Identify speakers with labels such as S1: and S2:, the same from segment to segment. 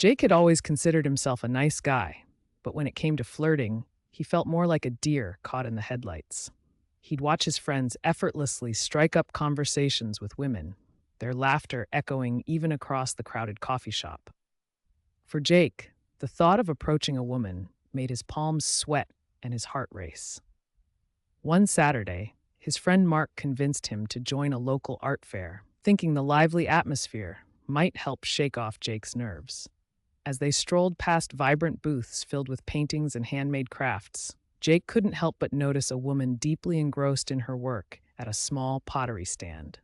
S1: Jake had always considered himself a nice guy, but when it came to flirting, he felt more like a deer caught in the headlights. He'd watch his friends effortlessly strike up conversations with women, their laughter echoing even across the crowded coffee shop. For Jake, the thought of approaching a woman made his palms sweat and his heart race. One Saturday, his friend Mark convinced him to join a local art fair, thinking the lively atmosphere might help shake off Jake's nerves. As they strolled past vibrant booths filled with paintings and handmade crafts, Jake couldn't help but notice a woman deeply engrossed in her work at a small pottery stand.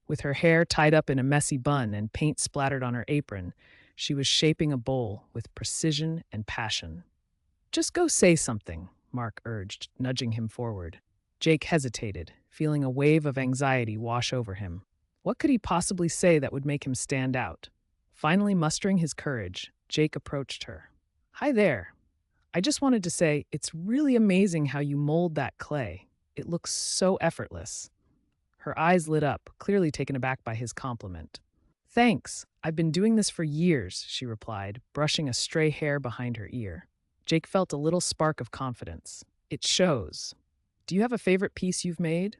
S1: With her hair tied up in a messy bun and paint splattered on her apron, she was shaping a bowl with precision and passion. "Just go say something," Mark urged, nudging him forward. Jake hesitated, feeling a wave of anxiety wash over him. What could he possibly say that would make him stand out? Finally mustering his courage, Jake approached her. "Hi there. I just wanted to say it's really amazing how you mold that clay. It looks so effortless." Her eyes lit up, clearly taken aback by his compliment. "Thanks. I've been doing this for years," she replied, brushing a stray hair behind her ear. Jake felt a little spark of confidence. "It shows. Do you have a favorite piece you've made?"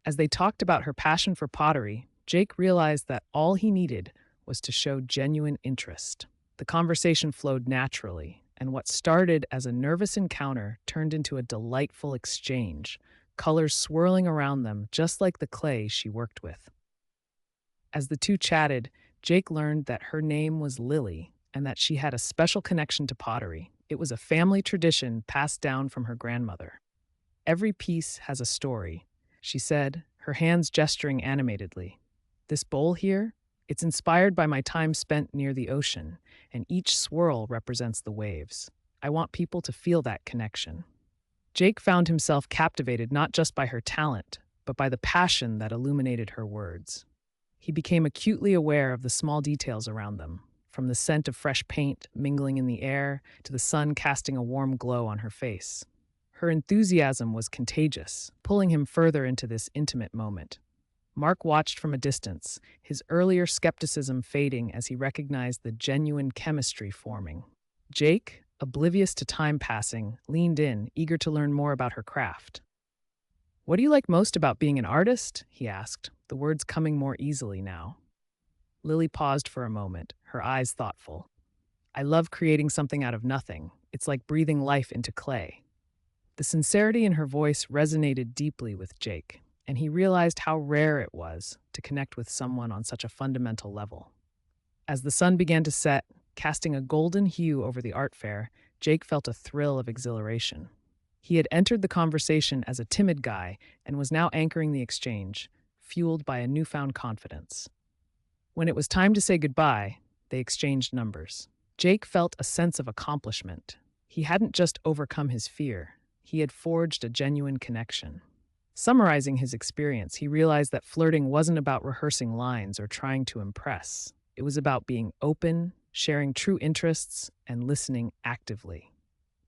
S1: As they talked about her passion for pottery, Jake realized that all he needed was to show genuine interest. The conversation flowed naturally, and what started as a nervous encounter turned into a delightful exchange, colors swirling around them just like the clay she worked with. As the two chatted, Jake learned that her name was Lily and that she had a special connection to pottery. It was a family tradition passed down from her grandmother. "Every piece has a story," she said, her hands gesturing animatedly. "This bowl here? It's inspired by my time spent near the ocean, and each swirl represents the waves. I want people to feel that connection." Jake found himself captivated not just by her talent, but by the passion that illuminated her words. He became acutely aware of the small details around them, from the scent of fresh paint mingling in the air to the sun casting a warm glow on her face. Her enthusiasm was contagious, pulling him further into this intimate moment. Mark watched from a distance, his earlier skepticism fading as he recognized the genuine chemistry forming. Jake, oblivious to time passing, leaned in, eager to learn more about her craft. "What do you like most about being an artist?" he asked, the words coming more easily now. Lily paused for a moment, her eyes thoughtful. "I love creating something out of nothing. It's like breathing life into clay." The sincerity in her voice resonated deeply with Jake, and he realized how rare it was to connect with someone on such a fundamental level. As the sun began to set, casting a golden hue over the art fair, Jake felt a thrill of exhilaration. He had entered the conversation as a timid guy and was now anchoring the exchange, fueled by a newfound confidence. When it was time to say goodbye, they exchanged numbers. Jake felt a sense of accomplishment. He hadn't just overcome his fear, he had forged a genuine connection. Summarizing his experience, he realized that flirting wasn't about rehearsing lines or trying to impress. It was about being open, sharing true interests, and listening actively.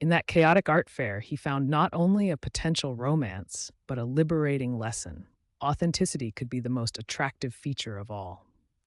S1: In that chaotic art fair, he found not only a potential romance, but a liberating lesson. Authenticity could be the most attractive feature of all.